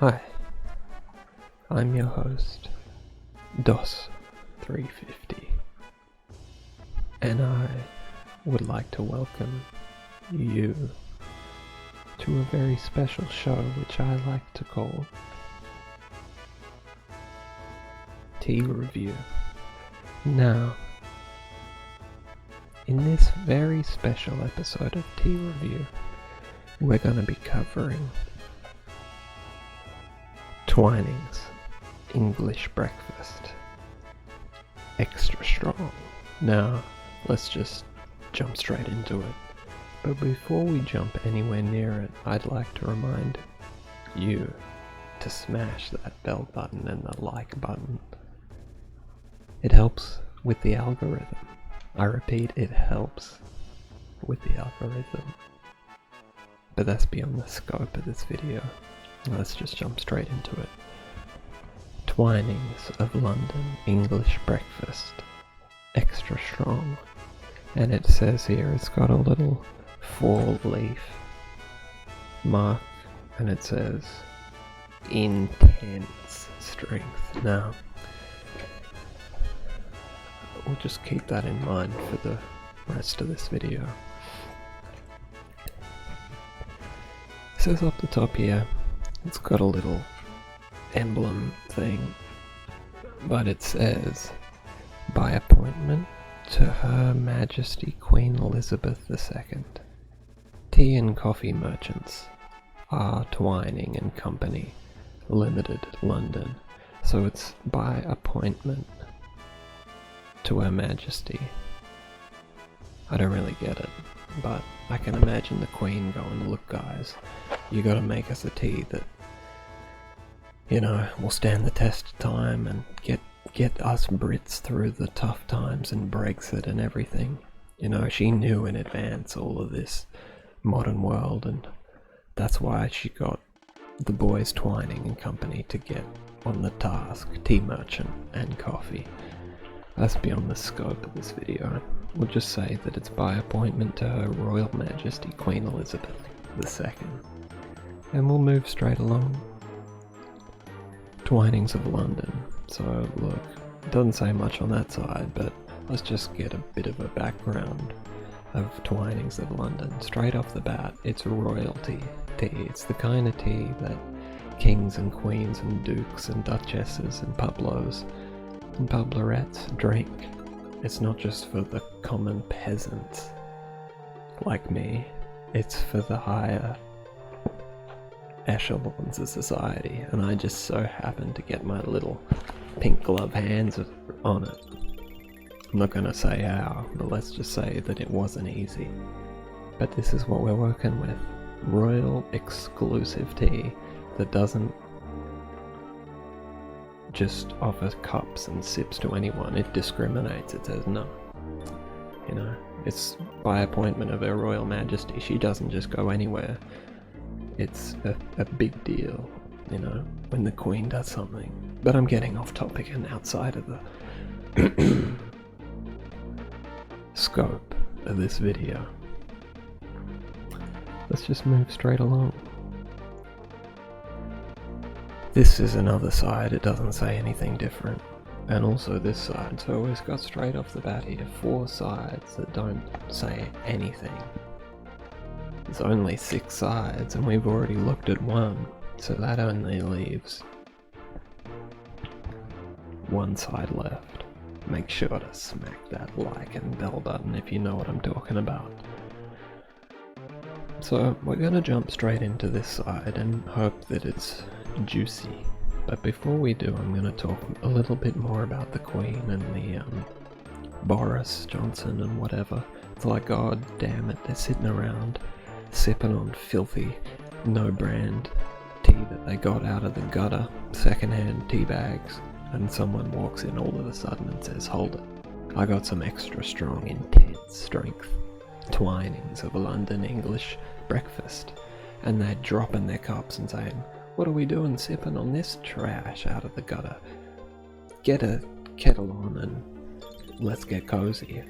Hi, I'm your host, DOS350, and I would like to welcome you to a very special show which I like to call Tea Review. Now, in this very special episode of Tea Review, we're going to be covering Twinings English Breakfast Extra Strong. Now, let's just jump straight into it. But before we jump anywhere near it, I'd like to remind you to smash that bell button and the like button. It helps with the algorithm. I repeat, it helps with the algorithm. But that's beyond the scope of this video. Let's just jump straight into it. Twinings of London English Breakfast Extra Strong. And it says here it's got a little 4-leaf mark and it says intense strength. Now, we'll just keep that in mind for the rest of this video. It says up the top here, it's got a little emblem thing, but it says, by appointment to Her Majesty Queen Elizabeth II, Tea and Coffee Merchants, R. Twining and Company, Limited, London. So it's by appointment to Her Majesty. I don't really get it, but I can imagine the Queen going, look guys, you gotta make us a tea that, you know, will stand the test of time and get us Brits through the tough times and Brexit and everything. You know, she knew in advance all of this modern world, and that's why she got the boys Twining and Company to get on the task, tea merchant and coffee. That's beyond the scope of this video. We'll just say that it's by appointment to Her Royal Majesty Queen Elizabeth II. And we'll move straight along. Twinings of London. So look, it doesn't say much on that side, but let's just get a bit of a background of Twinings of London. Straight off the bat, it's royalty tea. It's the kind of tea that kings and queens and dukes and duchesses and publos and publerettes drink. It's not just for the common peasants like me, it's for the higher echelons of society, and I just so happen to get my little pink glove hands on it. I'm not gonna say how, but let's just say that it wasn't easy. But this is what we're working with. Royal exclusive tea that doesn't just offer cups and sips to anyone. It discriminates. It says no. You know, it's by appointment of Her Royal Majesty. She doesn't just go anywhere. It's a big deal, you know, when the Queen does something. But I'm getting off topic and outside of the scope of this video. Let's just move straight along. This is another side, it doesn't say anything different. And also this side, so we've got straight off the bat here 4 sides that don't say anything. There's only 6 sides and we've already looked at 1, so that only leaves 1 side left. Make sure to smack that like and bell button if you know what I'm talking about. So we're gonna jump straight into this side and hope that it's juicy. But before we do, I'm gonna talk a little bit more about the Queen and the Boris Johnson and whatever. It's like, god damn it, they're sitting around sipping on filthy, no-brand tea that they got out of the gutter, second-hand tea bags, and someone walks in all of a sudden and says, hold it, I got some extra strong, intense strength Twinings of London English Breakfast, and they're dropping their cups and saying, what are we doing sipping on this trash out of the gutter? Get a kettle on and let's get cozy.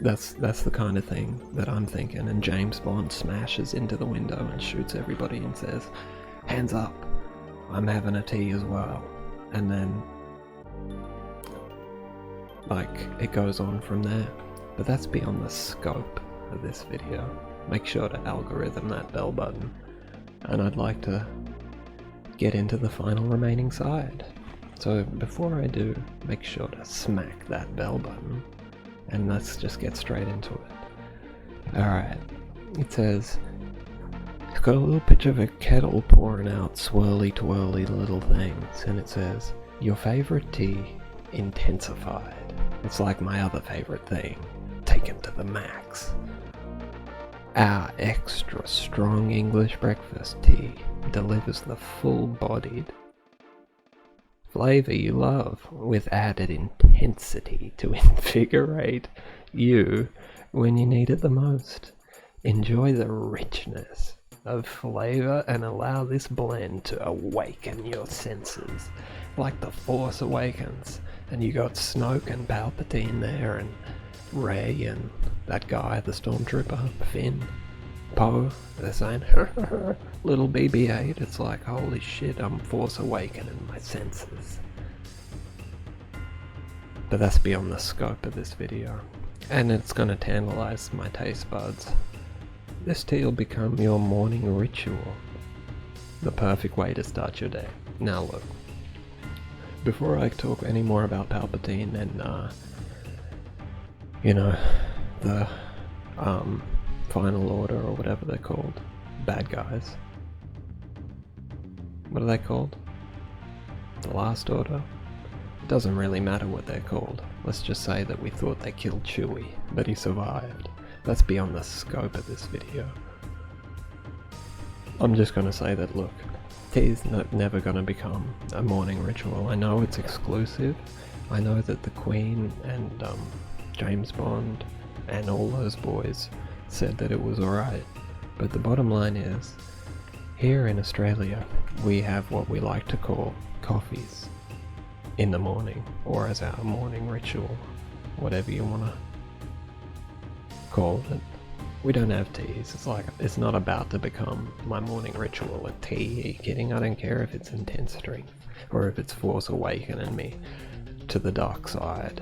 That's the kind of thing that I'm thinking. And James Bond smashes into the window and shoots everybody and says, hands up. I'm having a tea as well. And then, like, it goes on from there. But that's beyond the scope of this video. Make sure to algorithm that bell button. And I'd like to get into the final remaining side. So before I do, make sure to smack that bell button. And let's just get straight into it. Alright, it says, it's got a little picture of a kettle pouring out swirly twirly little things, and it says, your favourite tea intensified. It's like my other favourite thing, taken to the max. Our extra strong English breakfast tea delivers the full-bodied flavour you love with added intensity to invigorate you when you need it the most. Enjoy the richness of flavour and allow this blend to awaken your senses like the Force Awakens. And you got Snoke and Palpatine there, and Rey and that guy, the Stormtrooper, Finn, Poe. They're saying, little BB-8. It's like, holy shit, I'm Force Awakening my senses. But that's beyond the scope of this video, and it's going to tantalize my taste buds. This tea will become your morning ritual. The perfect way to start your day. Now look, before I talk any more about Palpatine and, you know, the, Final Order or whatever they're called, bad guys. What are they called? The Last Order? It doesn't really matter what they're called. Let's just say that we thought they killed Chewie, but he survived. That's beyond the scope of this video. I'm just gonna say that, look, tea's never gonna become a morning ritual. I know it's exclusive. I know that the Queen and James Bond and all those boys said that it was alright. But the bottom line is, here in Australia, we have what we like to call coffees in the morning, or as our morning ritual, whatever you wanna call it. We don't have teas. It's like, it's not about to become my morning ritual a tea. Are you kidding? I don't care if it's intense strength or if it's Force Awakening me to the dark side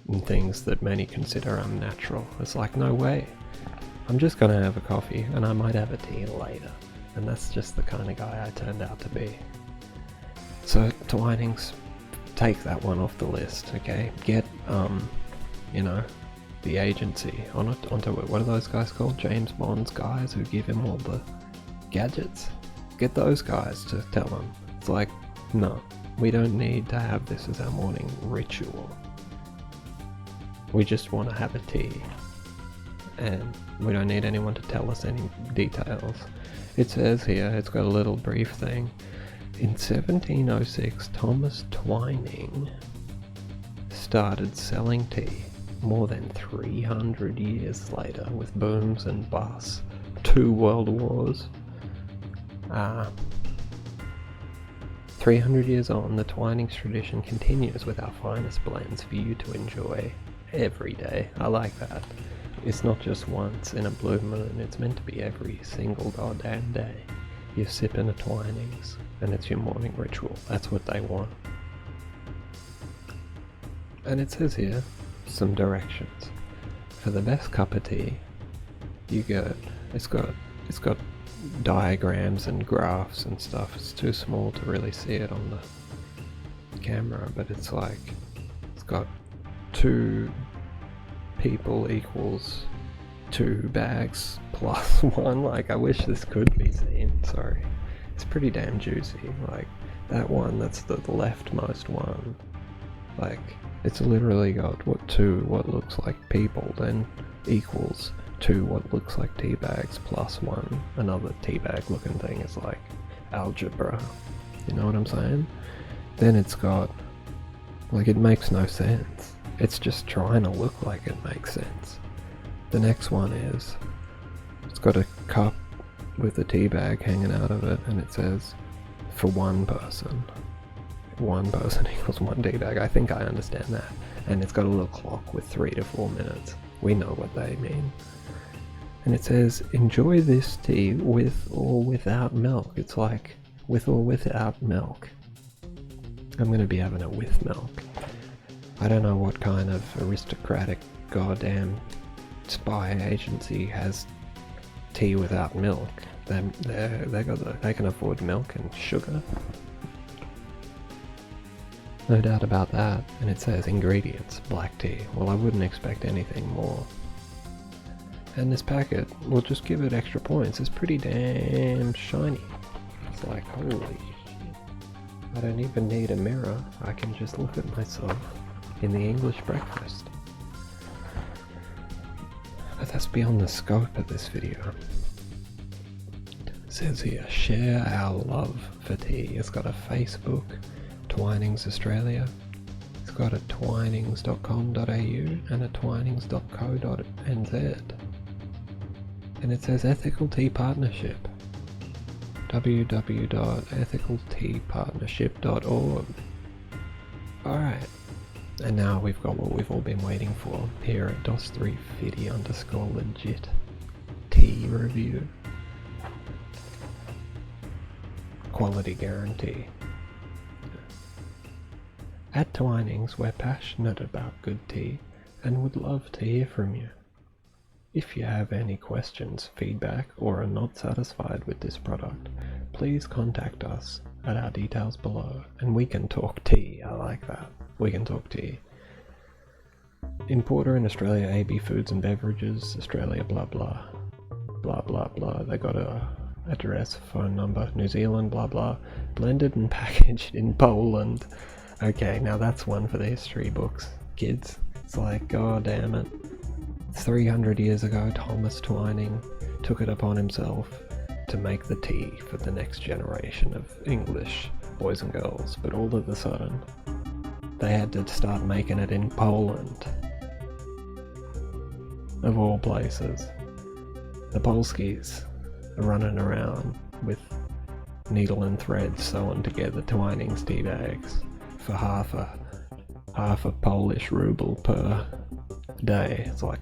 and things that many consider unnatural. It's like, no way. I'm just gonna have a coffee and I might have a tea later. And that's just the kind of guy I turned out to be. So, Twinings, take that one off the list, okay? Get, you know, the agency onto it. What are those guys called? James Bond's guys who give him all the gadgets? Get those guys to tell him. It's like, no, we don't need to have this as our morning ritual. We just want to have a tea. And we don't need anyone to tell us any details. It says here, it's got a little brief thing. In 1706, Thomas Twining started selling tea. More than 300 years later, with booms and busts, 2 world wars. 300 years on, the Twinings tradition continues with our finest blends for you to enjoy every day. I like that. It's not just once in a blue moon, it's meant to be every single goddamn day. You're sipping a Twinings, and it's your morning ritual. That's what they want. And it says here, some directions. For the best cup of tea, you get, it's got diagrams and graphs and stuff. It's too small to really see it on the camera, but it's like, it's got 2 people equals 2 bags plus 1. Like, I wish this could be seen, sorry. It's pretty damn juicy. Like, that one, that's the leftmost one. Like, it's literally got what looks like people, then equals 2 what looks like tea bags plus 1 another tea bag looking thing. Is like algebra, you know what I'm saying? Then it's got, like, it makes no sense. It's just trying to look like it makes sense. The next one is, it's got a cup with a tea bag hanging out of it, and it says, for 1 person. 1 person equals 1 tea bag. I think I understand that. And it's got a little clock with 3 to 4 minutes. We know what they mean. And it says, enjoy this tea with or without milk. It's like, with or without milk. I'm going to be having it with milk. I don't know what kind of aristocratic goddamn spy agency has tea without milk. They can afford milk and sugar. No doubt about that. And it says ingredients, black tea. Well, I wouldn't expect anything more. And this packet, we'll just give it extra points. It's pretty damn shiny. It's like, holy shit. I don't even need a mirror. I can just look at myself in the English breakfast. But that's beyond the scope of this video. It says here, share our love for tea. It's got a Facebook, Twinings Australia. It's got a twinings.com.au and a twinings.co.nz. And it says Ethical Tea Partnership. www.ethicalteapartnership.org. Alright. And now we've got what we've all been waiting for here at DOS350_legit tea review. Quality guarantee. At Twinings, we're passionate about good tea and would love to hear from you. If you have any questions, feedback, or are not satisfied with this product, please contact us at our details below, and we can talk tea. I like that. We can talk tea. Importer in Australia, AB Foods and Beverages, Australia, blah blah. Blah blah blah. They got a address, phone number, New Zealand, blah blah. Blended and packaged in Poland. Okay, now that's one for the history books, kids. It's like, god damn it. 300 years ago, Thomas Twining took it upon himself to make the tea for the next generation of English boys and girls, but all of a sudden, they had to start making it in Poland. Of all places. The Polskis are running around with needle and thread sewing together Twinings tea bags for half a Polish ruble per day. It's like,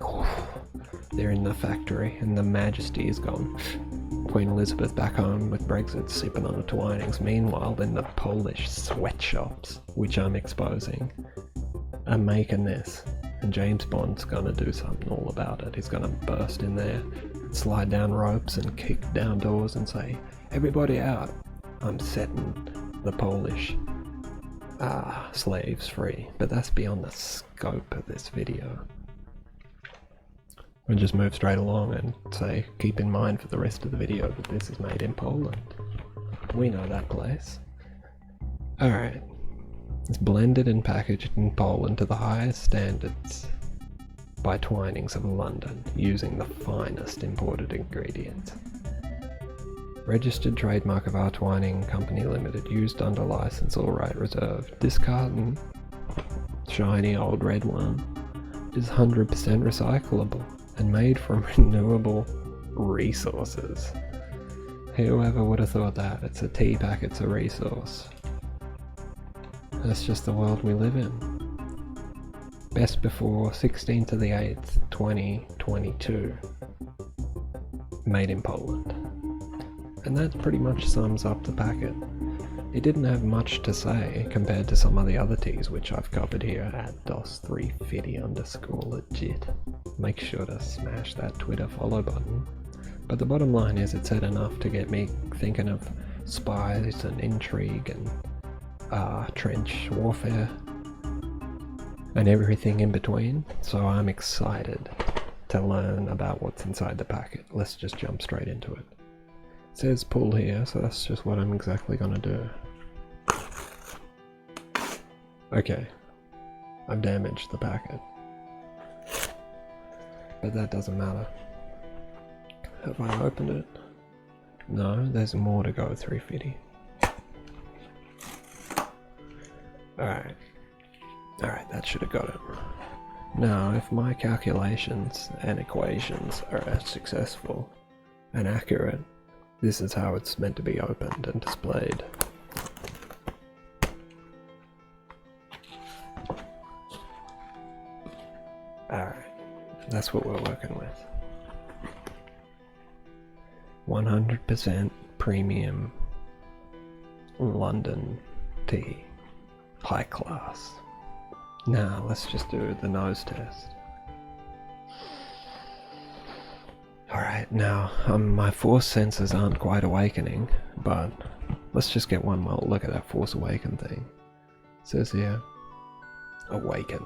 they're in the factory and the majesty is gone. Queen Elizabeth back home with Brexit sipping on a Twinings. Meanwhile, in the Polish sweatshops, which I'm exposing, are making this. And James Bond's gonna do something all about it. He's gonna burst in there, slide down ropes and kick down doors and say, everybody out. I'm setting the Polish slaves free. But that's beyond the scope of this video. We'll just move straight along and say, keep in mind for the rest of the video that this is made in Poland. We know that place. Alright. It's blended and packaged in Poland to the highest standards by Twinings of London, using the finest imported ingredients. Registered trademark of R. Twining Company Limited, used under license, all right reserved. This carton, shiny old red one, is 100% recyclable and made from renewable resources. Whoever would have thought that? It's a tea packet's a resource. That's just the world we live in. Best before 16th to the 8th, 2022. Made in Poland. And that pretty much sums up the packet. It didn't have much to say compared to some of the other teas which I've covered here at DOS350_legit. Make sure to smash that Twitter follow button. But the bottom line is it said enough to get me thinking of spies and intrigue and trench warfare and everything in between. So I'm excited to learn about what's inside the packet. Let's just jump straight into it. It says pull here, so that's just what I'm exactly gonna do. Okay, I've damaged the packet, but that doesn't matter. Have I opened it? No, there's more to go, 350. Alright, that should have got it. Now, if my calculations and equations are successful and accurate, this is how it's meant to be opened and displayed. Alright, that's what we're working with. 100% premium London tea. High class. Now, let's just do the nose test. Alright, now, my Force senses aren't quite awakening, but let's just get one more look at that Force Awaken thing. It says here, awaken.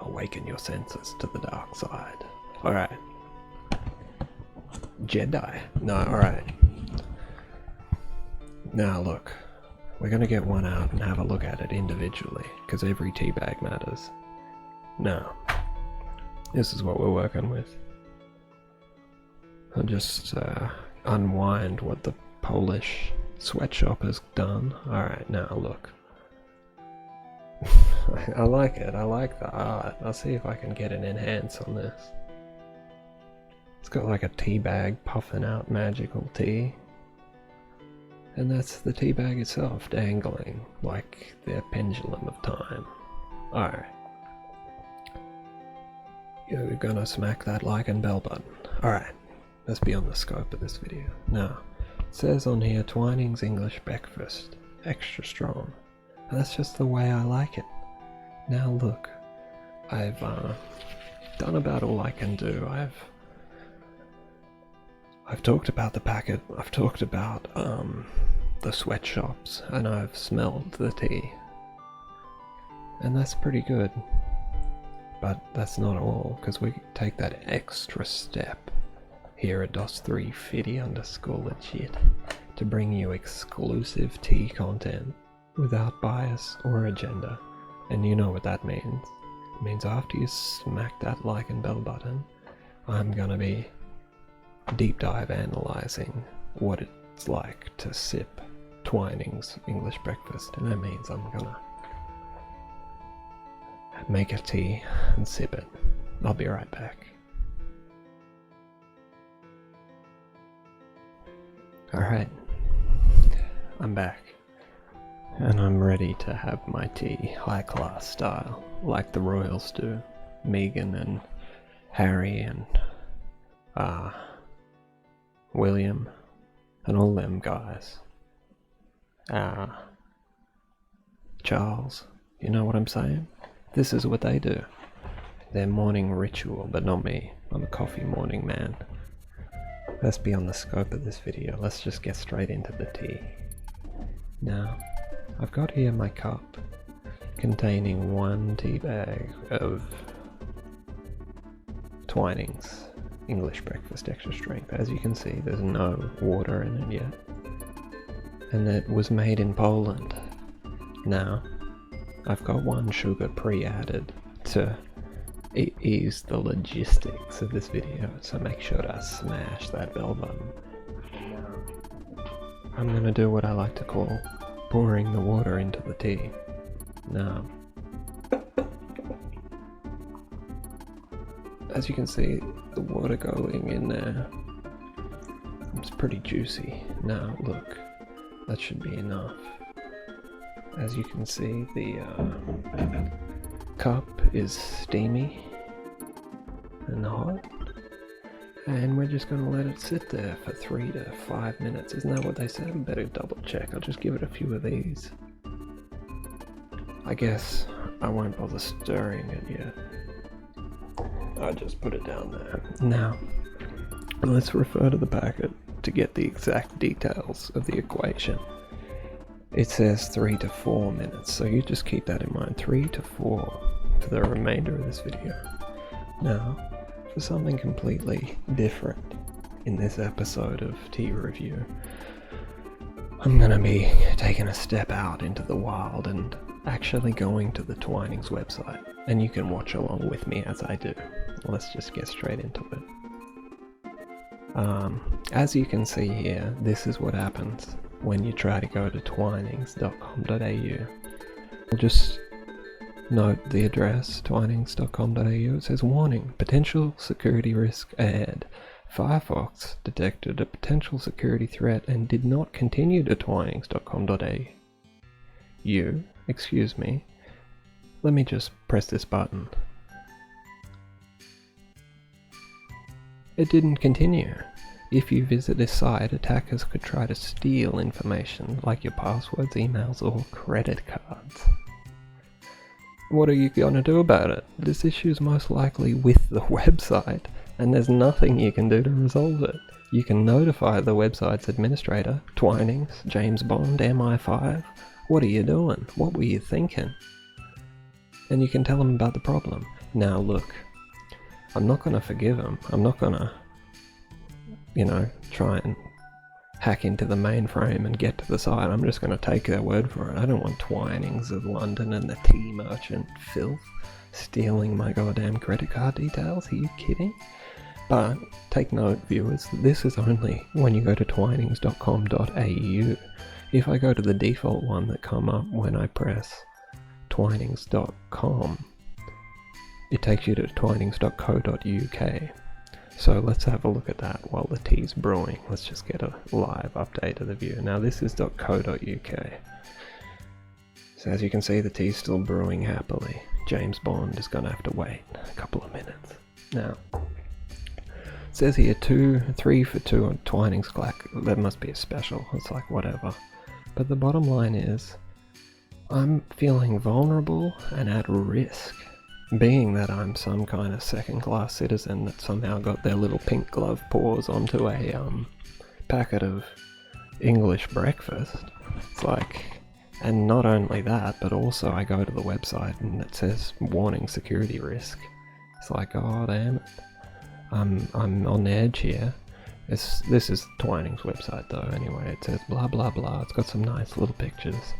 Awaken your senses to the dark side. Alright. Jedi. No, alright. Now look, we're gonna get one out and have a look at it individually, because every tea bag matters. Now, this is what we're working with. I'll just unwind what the Polish sweatshop has done. Alright, now look. I like it, I like the art. I'll see if I can get an enhance on this. It's got like a tea bag puffing out magical tea. And that's the tea bag itself dangling like the pendulum of time. Alright. You're gonna smack that like and bell button. Alright. That's beyond the scope of this video. Now, it says on here, Twinings English Breakfast, extra strong. And that's just the way I like it. Now look, I've done about all I can do. I've talked about the packet, I've talked about the sweatshops, and I've smelled the tea. And that's pretty good. But that's not all, because we take that extra step here at DOS350_legit to bring you exclusive tea content without bias or agenda. And you know what that means. It means after you smack that like and bell button, I'm gonna be deep dive analysing what it's like to sip Twinings English Breakfast. And that means I'm gonna make a tea and sip it. I'll be right back. Alright, I'm back, and I'm ready to have my tea high class style, like the royals do. Meghan and Harry and William and all them guys. Charles, you know what I'm saying? This is what they do. Their morning ritual, but not me. I'm a coffee morning man. That's beyond the scope of this video. Let's just get straight into the tea. Now, I've got here my cup containing one tea bag of Twinings English Breakfast extra strength. As you can see, there's no water in it yet. And it was made in Poland. Now, I've got one sugar pre-added to ease the logistics of this video, so make sure to smash that bell button. I'm gonna do what I like to call pouring the water into the tea. Now, as you can see, the water going in there, it's pretty juicy. Now look, that should be enough. As you can see, the cup is steamy and hot, and we're just going to let it sit there for 3 to 5 minutes. Isn't that what they said? I better double check. I'll just give it a few of these. I guess I won't bother stirring it yet. I'll just put it down there. Now, let's refer to the packet to get the exact details of the equation. It says 3 to 4 minutes, so you just keep that in mind. 3 to 4 for the remainder of this video. Now, for something completely different in this episode of Tea Review, I'm gonna be taking a step out into the wild and actually going to the Twinings website, and you can watch along with me as I do. Let's just get straight into it. As you can see here, this is what happens when you try to go to twinings.com.au. We'll just note the address, twinings.com.au. It says, warning, potential security risk ahead. Firefox detected a potential security threat and did not continue to twinings.com.au. Excuse me. Let me just press this button. It didn't continue. If you visit this site, attackers could try to steal information like your passwords, emails, or credit cards. What are you going to do about it? This issue is most likely with the website, and there's nothing you can do to resolve it. You can notify the website's administrator, Twinings, James Bond, MI5. What are you doing? What were you thinking? And you can tell them about the problem. Now look, I'm not going to forgive them. I'm not going to, try and hack into the mainframe and get to the site. I'm just going to take their word for it. I don't want Twinings of London and the tea merchant filth stealing my goddamn credit card details. Are you kidding? But take note, viewers, this is only when you go to twinings.com.au. If I go to the default one that come up when I press twinings.com, it takes you to twinings.co.uk. So let's have a look at that while the tea's brewing. Let's just get a live update of the view. Now this is .co.uk. So as you can see, the tea's still brewing happily. James Bond is going to have to wait a couple of minutes. Now, it says here 3 for 2 on Twinings Clack. That must be a special. It's like whatever. But the bottom line is, I'm feeling vulnerable and at risk. Being that I'm some kind of second-class citizen that somehow got their little pink glove paws onto a packet of English breakfast. It's like, and not only that, but also I go to the website and it says warning security risk. It's like, oh damn it, I'm on edge here. This is Twinings website though. Anyway, it says blah blah blah. It's got some nice little pictures.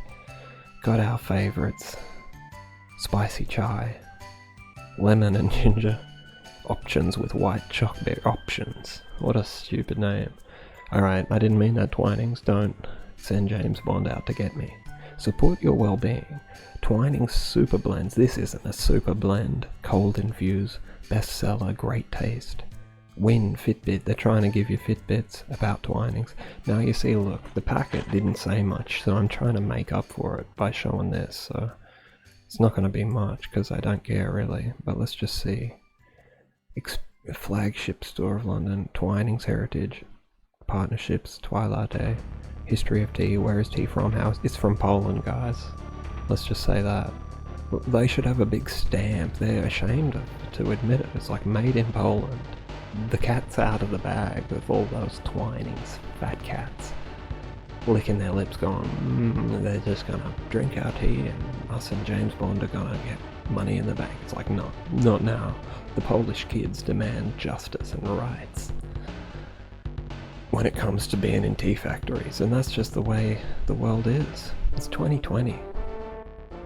Got our favourites: spicy chai, lemon and ginger, options with white chocolate options. What a stupid name. Alright, I didn't mean that, Twinings. Don't send James Bond out to get me. Support your well-being. Twinings Super Blends. This isn't a super blend. Cold infuse, bestseller, great taste. Win Fitbit. They're trying to give you Fitbits about Twinings. Now you see, look, the packet didn't say much, so I'm trying to make up for it by showing this, so it's not going to be much because I don't care really, but let's just see. Flagship store of London, Twinings Heritage, Partnerships, Twilight, History of Tea, where is tea from? It's from Poland, guys. Let's just say that. They should have a big stamp. They're ashamed to admit it. It's like made in Poland. The cat's out of the bag with all those Twinings fat cats licking their lips going, they're just gonna drink our tea and us and James Bond are gonna get money in the bank. It's like, no, not now. The Polish kids demand justice and rights when it comes to being in tea factories, and that's just the way the world is. It's 2020.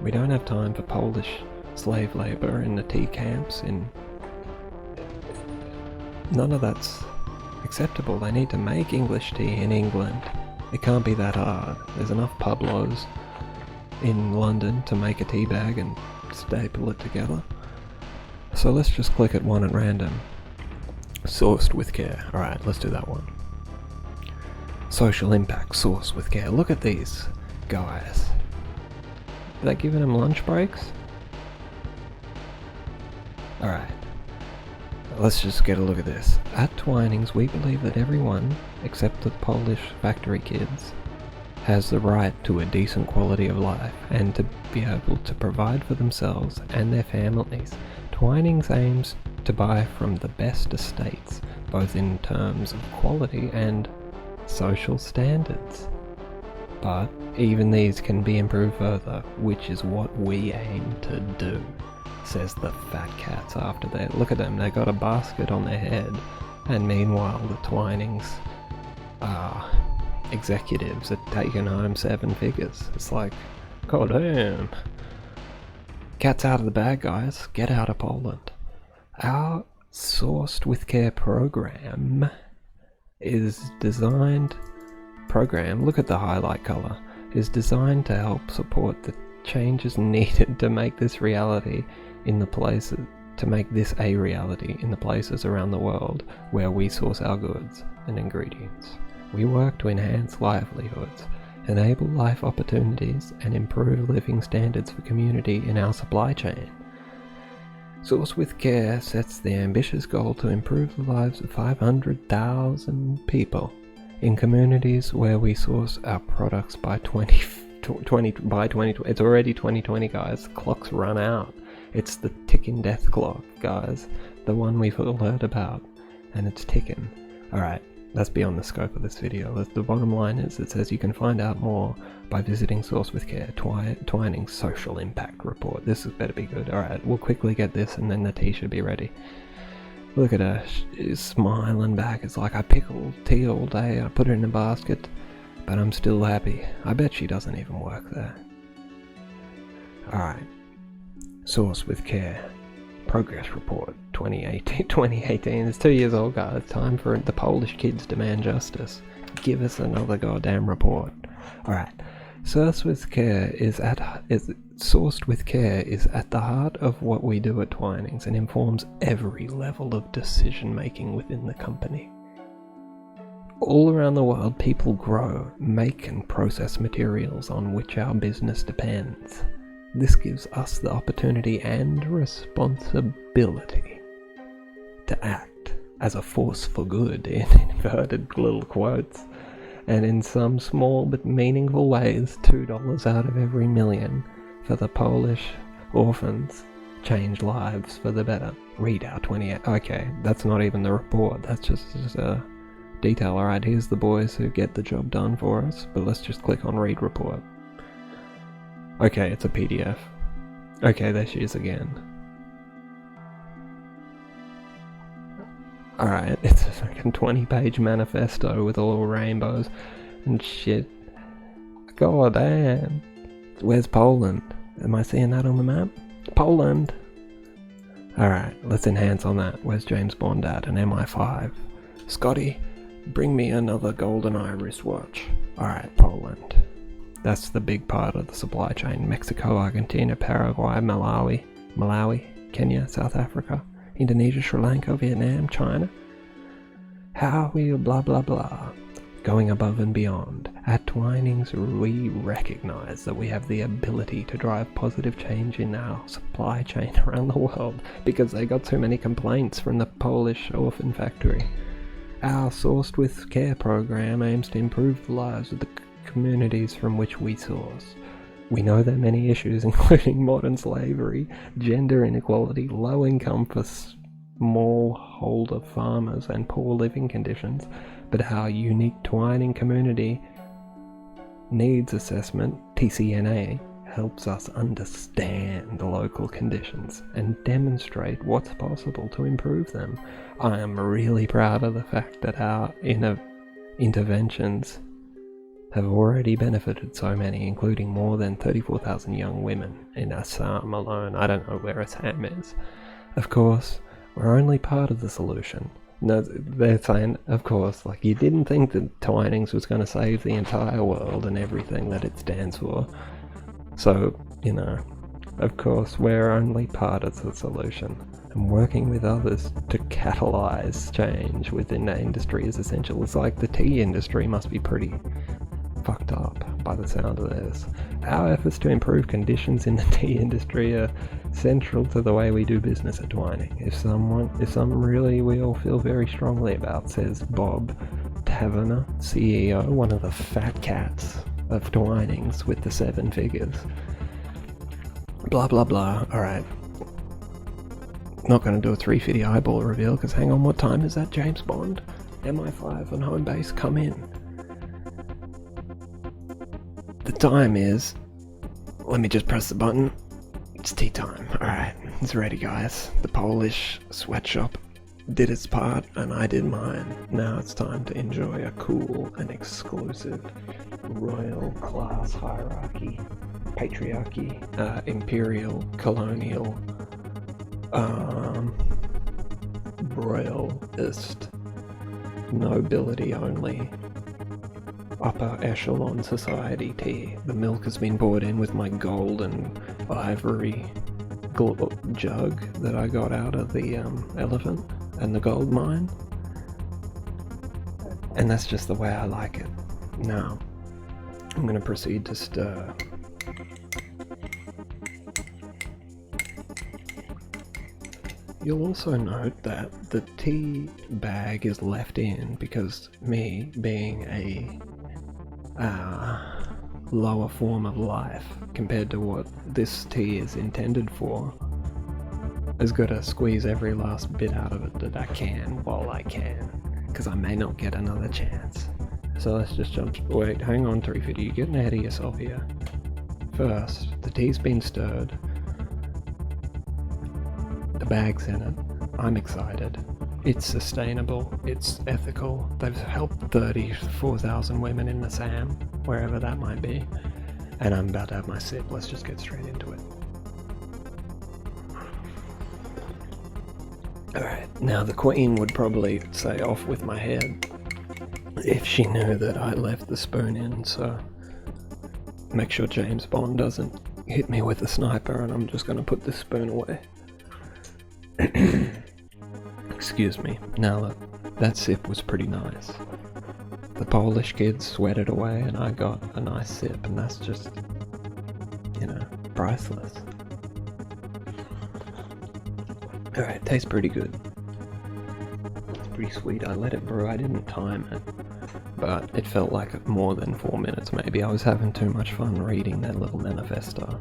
We don't have time for Polish slave labour in the tea camps. None of that's acceptable. They need to make English tea in England. It can't be that hard. There's enough Pablos in London to make a tea bag and staple it together. So let's just click at one at random. Sourced with care. Alright, let's do that one. Social impact, sourced with care. Look at these guys. Are they giving them lunch breaks? Alright. Let's just get a look at this. At Twinings, we believe that everyone, except the Polish factory kids, has the right to a decent quality of life and to be able to provide for themselves and their families. Twinings aims to buy from the best estates, both in terms of quality and social standards. But even these can be improved further, which is what we aim to do, says the fat cats after that. Look at them, they got a basket on their head, and meanwhile the Twinings executives are taking home 7 figures. It's like, god damn. Cat's out of the bag, guys. Get out of Poland. Our Sourced with Care program is designed... look at the highlight color, is designed to help support the changes needed to make this reality in the places, to make this a reality in the places around the world where we source our goods and ingredients. We work to enhance livelihoods, enable life opportunities, and improve living standards for community in our supply chain. Source with Care sets the ambitious goal to improve the lives of 500,000 people in communities where we source our products by 2020. It's already 2020, guys. The clock's run out. It's the ticking death clock, guys. The one we've all heard about. And it's ticking. Alright, that's beyond the scope of this video. The bottom line is, it says you can find out more by visiting Source with Care, Twinings Social Impact Report. This better be good. Alright, we'll quickly get this and then the tea should be ready. Look at her, she's smiling back. It's like, I pickle tea all day, I put it in a basket, but I'm still happy. I bet she doesn't even work there. Alright, Source with Care, Progress Report 2018. It's 2 years old, guys. Time for the Polish kids demand justice. Give us another goddamn report. Alright, Sourced with Care is at the heart of what we do at Twinings and informs every level of decision making within the company. All around the world, people grow, make and process materials on which our business depends. This gives us the opportunity and responsibility to act as a force for good, in inverted little quotes, and in some small but meaningful ways, $2 out of every million for the Polish orphans change lives for the better. Read our 28. Okay, that's not even the report, that's just a detail. Alright, here's the boys who get the job done for us, but let's just click on read report. Okay, it's a PDF. Okay, there she is again. Alright, it's a fucking 20-page manifesto with all rainbows and shit. God damn. Where's Poland? Am I seeing that on the map? Poland! Alright, let's enhance on that. Where's James Bond at? An MI5. Scotty, bring me another GoldenEye wristwatch. Alright, Poland. That's the big part of the supply chain. Mexico, Argentina, Paraguay, Malawi, Kenya, South Africa, Indonesia, Sri Lanka, Vietnam, China. How we blah blah blah. Going above and beyond. At Twinings, we recognize that we have the ability to drive positive change in our supply chain around the world because they got too many complaints from the Polish orphan factory. Our Sourced with Care program aims to improve the lives of the communities from which we source. We know there are many issues, including modern slavery, gender inequality, low income for smallholder farmers, and poor living conditions, but our unique Twining community needs assessment, TCNA, helps us understand the local conditions and demonstrate what's possible to improve them. I am really proud of the fact that our interventions have already benefited so many, including more than 34,000 young women in Assam alone. I don't know where Assam is. Of course, we're only part of the solution. No, they're saying, of course, like, you didn't think that Twinings was going to save the entire world and everything that it stands for. So, you know, of course, we're only part of the solution. And working with others to catalyze change within the industry is essential. It's like the tea industry must be pretty fucked up by the sound of this. Our efforts to improve conditions in the tea industry are central to the way we do business at Twining. If something really we all feel very strongly about, says Bob Taverner, CEO, one of the fat cats of Twinings with the 7 figures. Blah blah blah. Alright. Not going to do a 350 eyeball reveal because hang on, what time is that, James Bond? MI5 on home base, come in. The time is... Let me just press the button. It's tea time. Alright, it's ready, guys. The Polish sweatshop did its part and I did mine. Now it's time to enjoy a cool and exclusive royal class hierarchy, patriarchy, imperial, colonial, royalist, nobility only, upper echelon society tea. The milk has been poured in with my gold and ivory jug that I got out of the elephant and the gold mine, and that's just the way I like it. Now I'm going to proceed to stir. You'll also note that the tea bag is left in because me, being a lower form of life compared to what this tea is intended for, has got to squeeze every last bit out of it that I can while I can, because I may not get another chance. So let's just jump. Wait, hang on, 350, you're getting ahead of yourself here. First, the tea's been stirred. The bag's in it. I'm excited. It's sustainable. It's ethical. They've helped 34,000 women in the SAM, wherever that might be. And I'm about to have my sip. Let's just get straight into it. Alright, now the Queen would probably say off with my head if she knew that I left the spoon in, so make sure James Bond doesn't hit me with a sniper and I'm just going to put this spoon away. Excuse me. Now look, that sip was pretty nice. The Polish kids sweated away and I got a nice sip, and that's just, priceless. Alright, tastes pretty good. It's pretty sweet. I let it brew, I didn't time it, but it felt like more than 4 minutes maybe. I was having too much fun reading that little manifesto.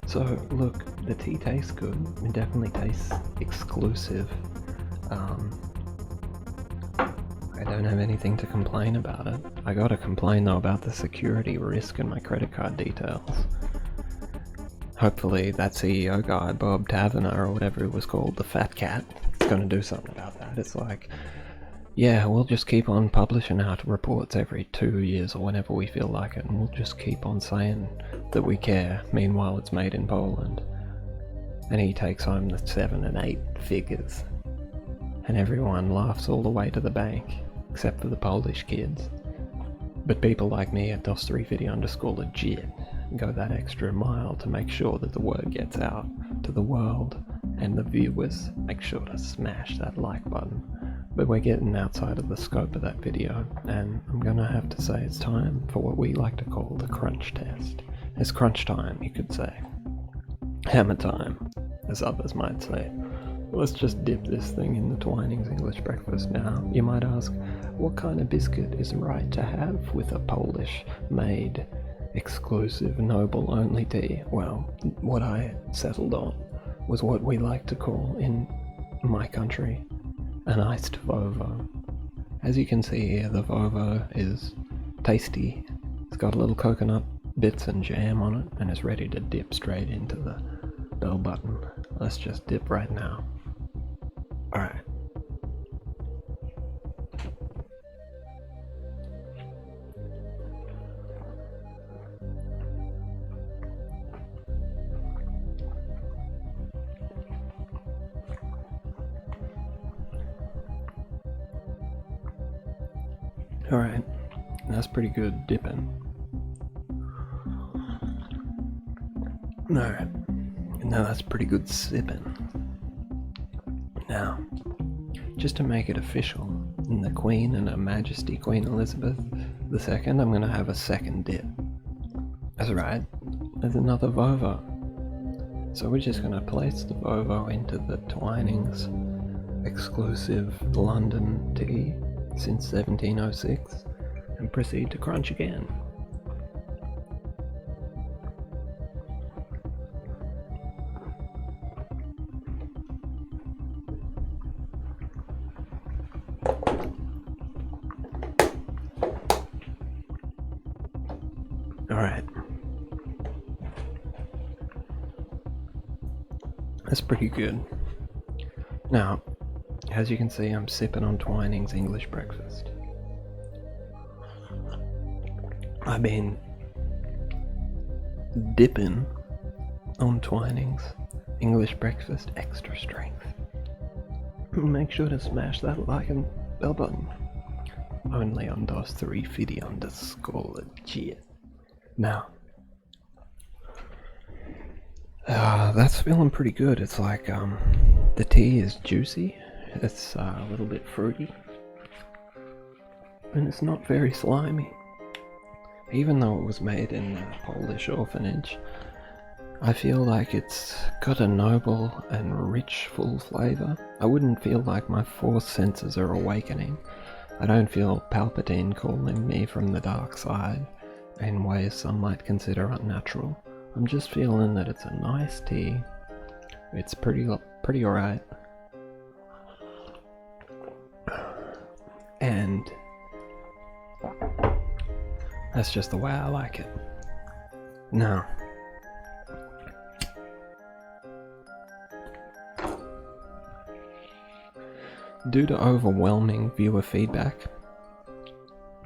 So look, the tea tastes good. It definitely tastes exclusive. I don't have anything to complain about it. I gotta complain though about the security risk and my credit card details. Hopefully that CEO guy, Bob Taverner or whatever it was called, the fat cat, is gonna do something about that. It's like, yeah, we'll just keep on publishing out reports every 2 years or whenever we feel like it, and we'll just keep on saying that we care. Meanwhile, it's made in Poland. And he takes home the 7 and 8 figures. And everyone laughs all the way to the bank, except for the Polish kids. But people like me at DOS350_legit go that extra mile to make sure that the word gets out to the world, and the viewers make sure to smash that like button. But we're getting outside of the scope of that video, and I'm gonna have to say it's time for what we like to call the crunch test. It's crunch time, you could say. Hammer time, as others might say. Let's just dip this thing in the Twinings English Breakfast now. You might ask, what kind of biscuit is right to have with a Polish-made, exclusive, noble-only tea? Well, what I settled on was what we like to call, in my country, an iced Vovo. As you can see here, the Vovo is tasty. It's got a little coconut bits and jam on it, and it's ready to dip straight into the bell button. Let's just dip right now. Alright. Alright, that's pretty good dipping. Alright, now that's pretty good sipping. Now, just to make it official, in the Queen and Her Majesty Queen Elizabeth II, I'm going to have a second dip. That's right, there's another Vovo. So we're just going to place the Vovo into the Twinings exclusive London tea since 1706 and proceed to crunch again. Alright. That's pretty good. Now, as you can see, I'm sipping on Twinings English Breakfast. I've been dipping on Twinings English Breakfast extra strength. Make sure to smash that like and bell button. Only on DOS350_legit. Now, that's feeling pretty good. It's like, the tea is juicy, it's a little bit fruity, and it's not very slimy. Even though it was made in a Polish orphanage, I feel like it's got a noble and rich, full flavour. I wouldn't feel like my four senses are awakening. I don't feel Palpatine calling me from the dark side in ways some might consider unnatural. I'm just feeling that it's a nice tea. It's pretty alright. And that's just the way I like it. Now, due to overwhelming viewer feedback,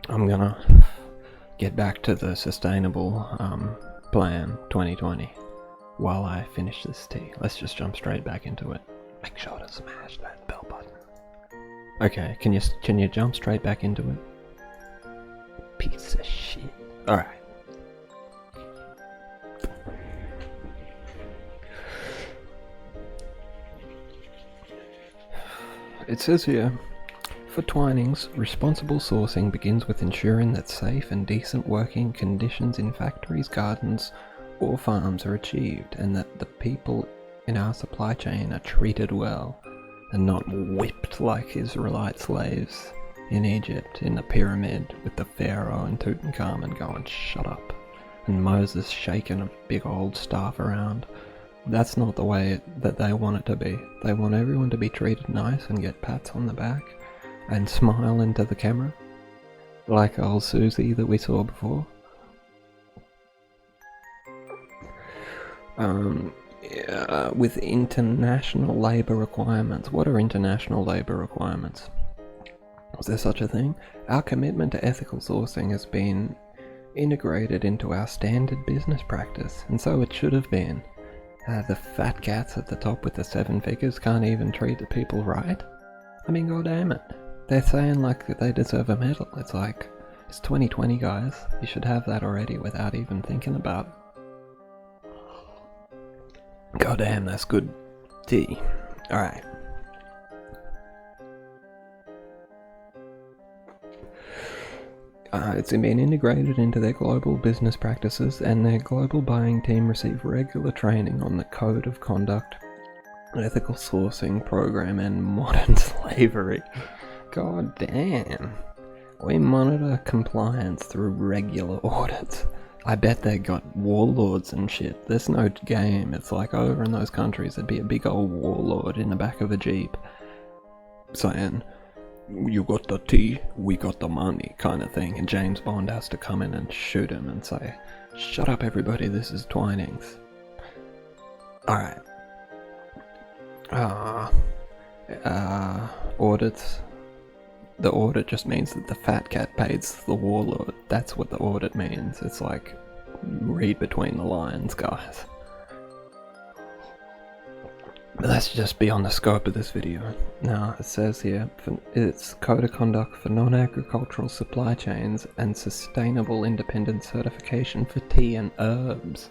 I'm gonna get back to the sustainable plan 2020 while I finish this tea. Let's just jump straight back into it. Make sure to smash that bell button. Okay, can you jump straight back into it? Piece of shit. Alright. It says here, for Twinings, responsible sourcing begins with ensuring that safe and decent working conditions in factories, gardens, or farms are achieved, and that the people in our supply chain are treated well, and not whipped like Israelite slaves in Egypt in the pyramid with the Pharaoh and Tutankhamun going, shut up, and Moses shaking a big old staff around. That's not the way that they want it to be. They want everyone to be treated nice and get pats on the back and smile into the camera, like old Susie that we saw before. With international labour requirements. What are international labour requirements? Is there such a thing? Our commitment to ethical sourcing has been integrated into our standard business practice, and so it should have been. The fat cats at the top with the 7 figures can't even treat the people right? I mean, god damn it. They're saying like they deserve a medal. It's like, it's 2020 guys, you should have that already without even thinking about it. God damn, that's good tea. Alright. It's been integrated into their global business practices, and their global buying team receive regular training on the Code of Conduct, Ethical Sourcing Program, and Modern Slavery. God damn. We monitor compliance through regular audits. I bet they got warlords and shit. There's no game. It's like over in those countries there'd be a big old warlord in the back of a jeep saying, you got the tea, we got the money, kind of thing, and James Bond has to come in and shoot him and say, shut up everybody, this is Twinings. Alright. Audits. The audit just means that the fat cat pays the warlord. That's what the audit means. It's like, read between the lines, guys. But that's just beyond the scope of this video. Now, it says here, it's Code of Conduct for Non-Agricultural Supply Chains and Sustainable Independent Certification for Tea and Herbs.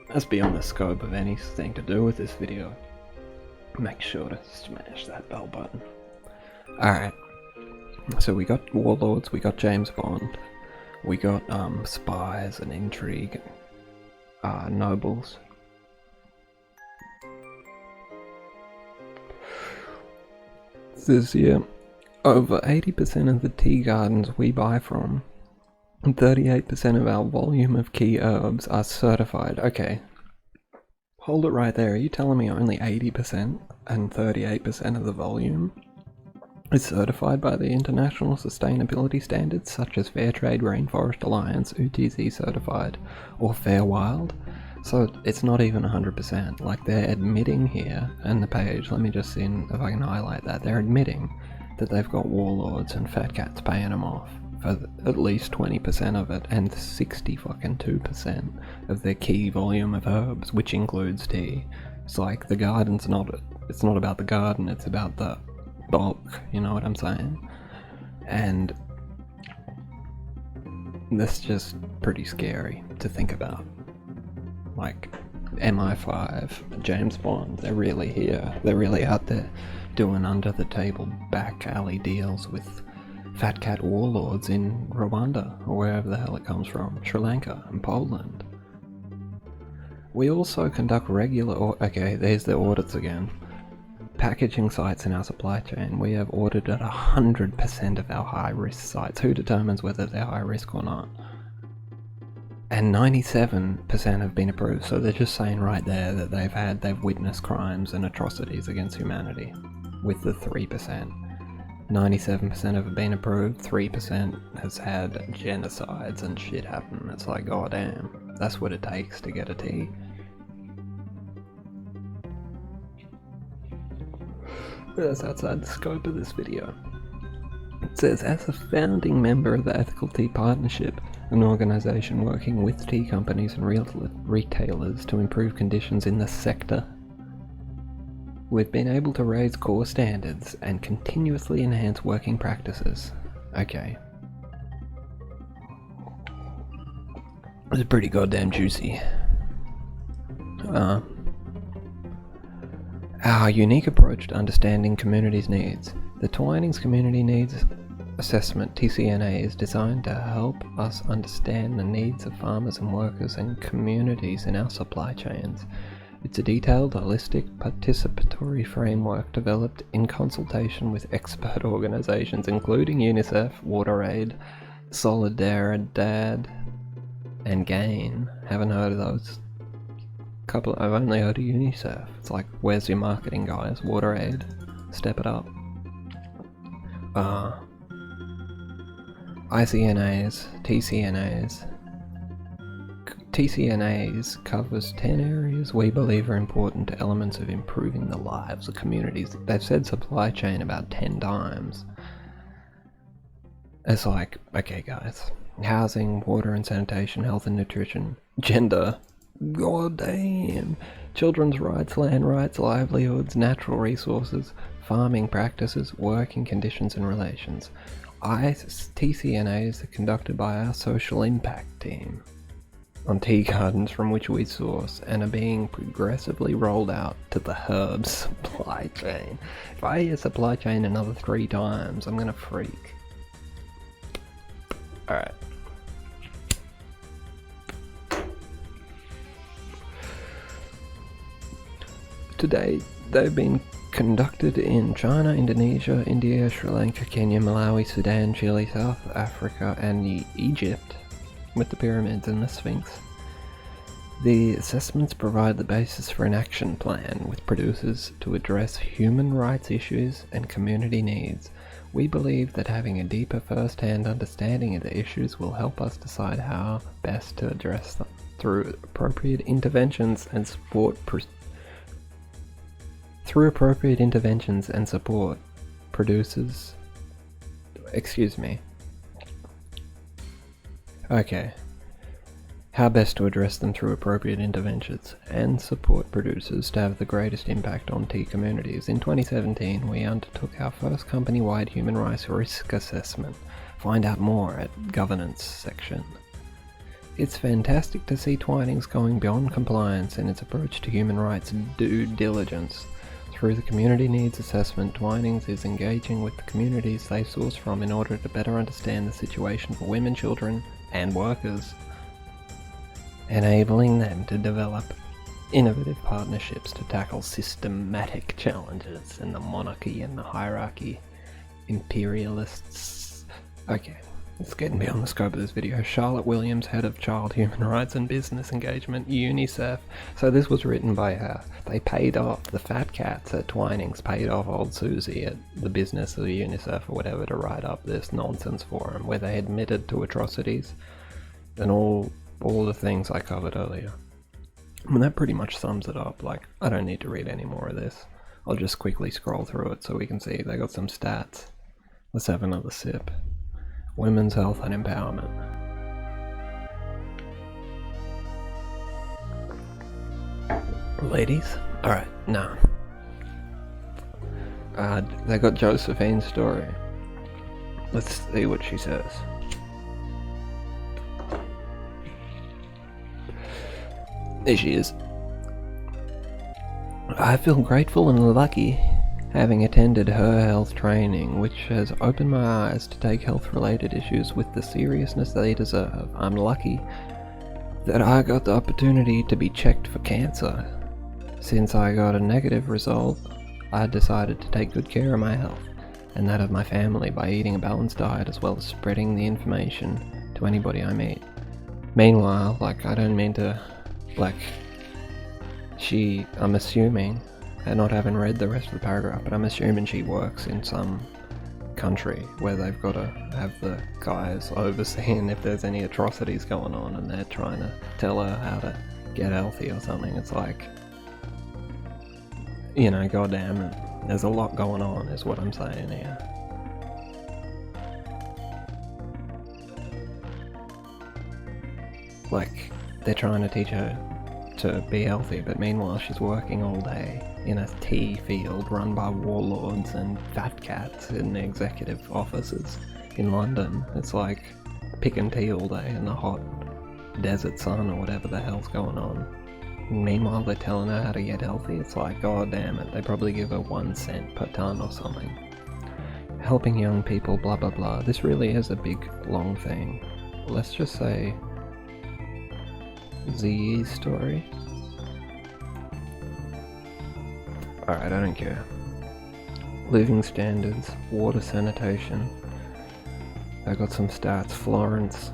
That's beyond the scope of anything to do with this video. Make sure to smash that bell button. Alright. So we got warlords, we got James Bond, we got spies and intrigue, nobles. This year, over 80% of the tea gardens we buy from, and 38% of our volume of key herbs are certified. Okay, hold it right there. Are you telling me only 80% and 38% of the volume is certified by the international sustainability standards such as Fairtrade Rainforest Alliance, UTZ certified, or Fair Wild? So it's not even 100%. Like, they're admitting here in the page, let me just see if I can highlight that, they're admitting that they've got warlords and fat cats paying them off for at least 20% of it, and 62% of their key volume of herbs, which includes tea. It's like the garden's not, it's not about the garden, it's about the bulk, you know what I'm saying? And that's just pretty scary to think about. Like, MI5, James Bond, they're really here, they're really out there doing under the table back alley deals with fat cat warlords in Rwanda, or wherever the hell it comes from, Sri Lanka and Poland. We also conduct regular okay, there's the audits again. Packaging sites in our supply chain. We have audited 100% of our high-risk sites. Who determines whether they're high risk or not? And 97% have been approved, so they're just saying right there that they've witnessed crimes and atrocities against humanity with the 3%. 97% have been approved, 3% has had genocides and shit happen. It's like, god damn, that's what it takes to get a T. That's outside the scope of this video. It says, as a founding member of the Ethical Tea Partnership, an organisation working with tea companies and retailers to improve conditions in the sector, we've been able to raise core standards and continuously enhance working practices. Okay. This is pretty goddamn juicy. Our unique approach to understanding communities' needs. The Twinings Community Needs Assessment (TCNA) is designed to help us understand the needs of farmers and workers and communities in our supply chains. It's a detailed, holistic, participatory framework developed in consultation with expert organisations including UNICEF, WaterAid, Solidaridad, and GAIN. Haven't heard of those. I've only heard of UNICEF. It's like, where's your marketing, guys? WaterAid, step it up. ICNAs, TCNAs. TCNAs covers 10 areas we believe are important elements of improving the lives of communities. They've said supply chain about 10 times. It's like, okay guys, housing, water and sanitation, health and nutrition, gender, god damn, children's rights, land rights, livelihoods, natural resources, farming practices, working conditions and relations. TCNAs are conducted by our social impact team on tea gardens from which we source and are being progressively rolled out to the herb supply chain. If I hear supply chain another 3 times, I'm gonna freak. Alright. Today, they've been conducted in China, Indonesia, India, Sri Lanka, Kenya, Malawi, Sudan, Chile, South Africa, and Egypt, with the pyramids and the Sphinx. The assessments provide the basis for an action plan with producers to address human rights issues and community needs. We believe that having a deeper first-hand understanding of the issues will help us decide how best to address them through appropriate interventions and support producers. How best to address them through appropriate interventions and support producers to have the greatest impact on tea communities. In 2017, we undertook our first company-wide human rights risk assessment. Find out more at governance section. It's fantastic to see Twinings going beyond compliance in its approach to human rights due diligence. Through the Community Needs Assessment, Twinings is engaging with the communities they source from in order to better understand the situation for women, children, and workers, enabling them to develop innovative partnerships to tackle systematic challenges in the monarchy and the hierarchy, imperialists. Okay, it's getting beyond the scope of this video. Charlotte Williams, Head of Child Human Rights and Business Engagement, UNICEF. So this was written by her. They paid off, the fat cats at Twinings paid off old Susie at the business of UNICEF or whatever to write up this nonsense for them, where they admitted to atrocities and all the things I covered earlier. I mean, that pretty much sums it up. Like, I don't need to read any more of this. I'll just quickly scroll through it so we can see they got some stats. Let's have another sip. Women's health and empowerment. Ladies? Alright, no. They got Josephine's story. Let's see what she says. There she is. I feel grateful and lucky having attended her health training, which has opened my eyes to take health-related issues with the seriousness they deserve. I'm lucky that I got the opportunity to be checked for cancer. Since I got a negative result, I decided to take good care of my health and that of my family by eating a balanced diet as well as spreading the information to anybody I meet. Meanwhile, I don't mean to, I'm assuming, and not having read the rest of the paragraph, but I'm assuming she works in some country where they've got to have the guys overseeing if there's any atrocities going on and they're trying to tell her how to get healthy or something. It's goddamn, there's a lot going on is what I'm saying here. They're trying to teach her to be healthy, but meanwhile she's working all day in a tea field run by warlords and fat cats in the executive offices in London. It's like picking tea all day in the hot desert sun or whatever the hell's going on. And meanwhile they're telling her how to get healthy. It's like, god damn it, they probably give her 1 cent per ton or something. Helping young people, blah blah blah. This really is a big long thing. Let's just say Z's story. Alright, I don't care. Living standards, water sanitation. I got some stats. Florence,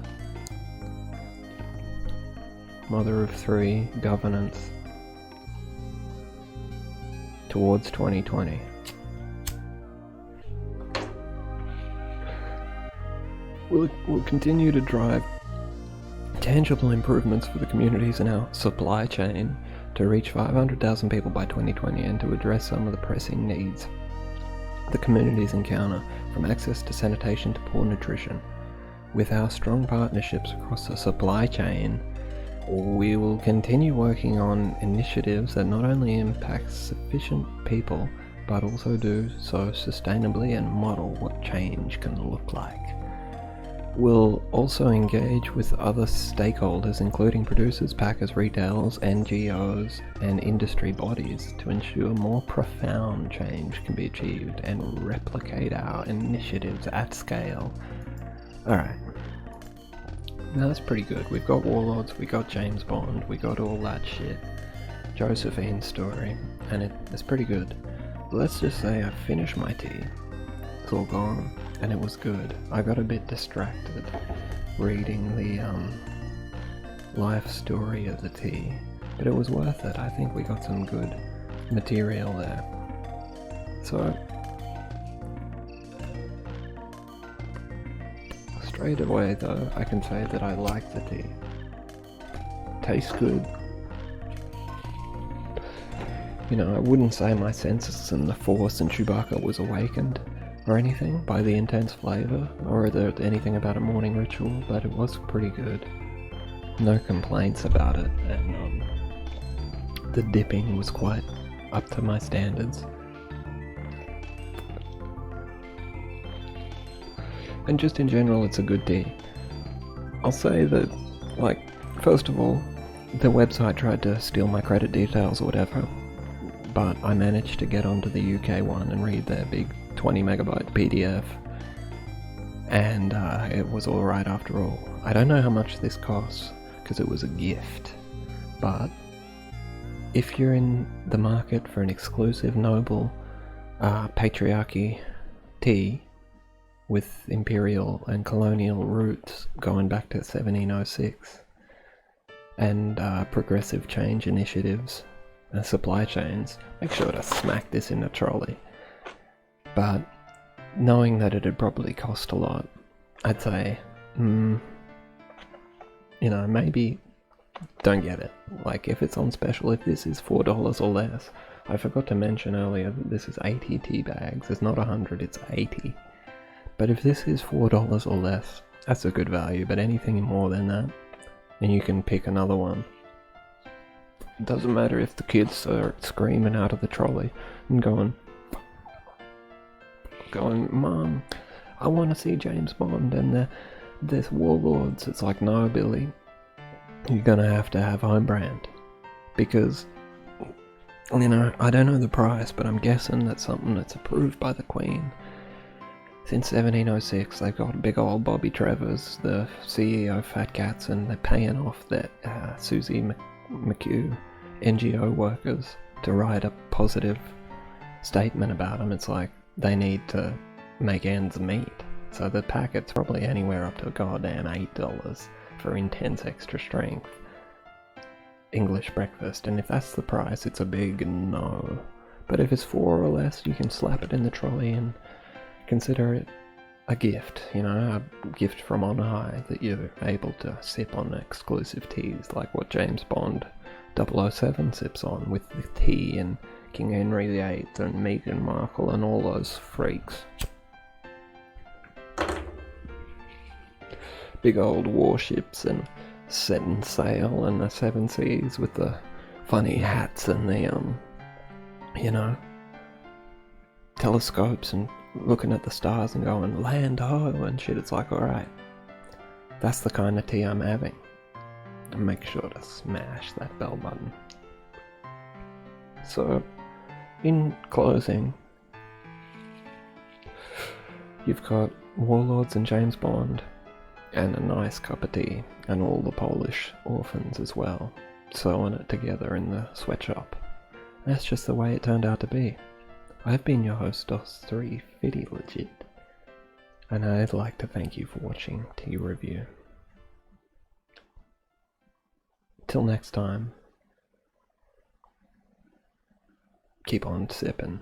mother of 3, governance towards 2020. We'll continue to drive tangible improvements for the communities in our supply chain to reach 500,000 people by 2020 and to address some of the pressing needs the communities encounter, from access to sanitation to poor nutrition. With our strong partnerships across the supply chain, we will continue working on initiatives that not only impact sufficient people but also do so sustainably and model what change can look like. We'll also engage with other stakeholders, including producers, packers, retailers, NGOs, and industry bodies, to ensure more profound change can be achieved and replicate our initiatives at scale. Alright. Now that's pretty good. We've got warlords, we got James Bond, we got all that shit. Josephine's story, and it's pretty good. Let's just say I finished my tea. It's all gone. And it was good. I got a bit distracted reading the life story of the tea, but it was worth it. I think we got some good material there. So, straight away though, I can say that I like the tea. Tastes good. I wouldn't say my senses and the Force and Chewbacca was awakened or anything by the intense flavour, or anything about a morning ritual, but it was pretty good. No complaints about it, and the dipping was quite up to my standards. And just in general, it's a good tea. I'll say that, first of all, the website tried to steal my credit details or whatever, but I managed to get onto the UK one and read their big 20 megabyte PDF, and it was alright after all. I don't know how much this costs because it was a gift, but if you're in the market for an exclusive noble patriarchy tea with imperial and colonial roots going back to 1706 and progressive change initiatives and supply chains, make sure to smack this in a trolley. But knowing that it'd probably cost a lot, I'd say, maybe don't get it. If it's on special, if this is $4 or less. I forgot to mention earlier that this is 80 tea bags. It's not 100, it's 80. But if this is $4 or less, that's a good value. But anything more than that, and you can pick another one. It doesn't matter if the kids are screaming out of the trolley and going, Mom, I want to see James Bond, and there's warlords. It's like, no, Billy, you're gonna have to have home brand, because I don't know the price, but I'm guessing that's something that's approved by the Queen. Since 1706, they've got big old Bobby Trevors, the CEO of Fat Cats, and they're paying off that Susie McHugh NGO workers to write a positive statement about them. It's like they need to make ends meet. So the packet's probably anywhere up to a goddamn $8 for intense extra strength English breakfast, and if that's the price, it's a big no. But if it's $4 or less, you can slap it in the trolley and consider it a gift, a gift from on high that you're able to sip on exclusive teas like what James Bond 007 sips on with the tea and King Henry VIII and Meghan Markle and all those freaks. Big old warships and setting sail and the seven seas with the funny hats and the, telescopes and looking at the stars and going, land ho and shit. It's like, alright, that's the kind of tea I'm having. And make sure to smash that bell button. So, in closing, you've got Warlords and James Bond, and a nice cup of tea, and all the Polish orphans as well, sewing it together in the sweatshop. That's just the way it turned out to be. I've been your host, DOS3 Fitty Legit, and I'd like to thank you for watching Tea Review. Till next time, keep on sipping.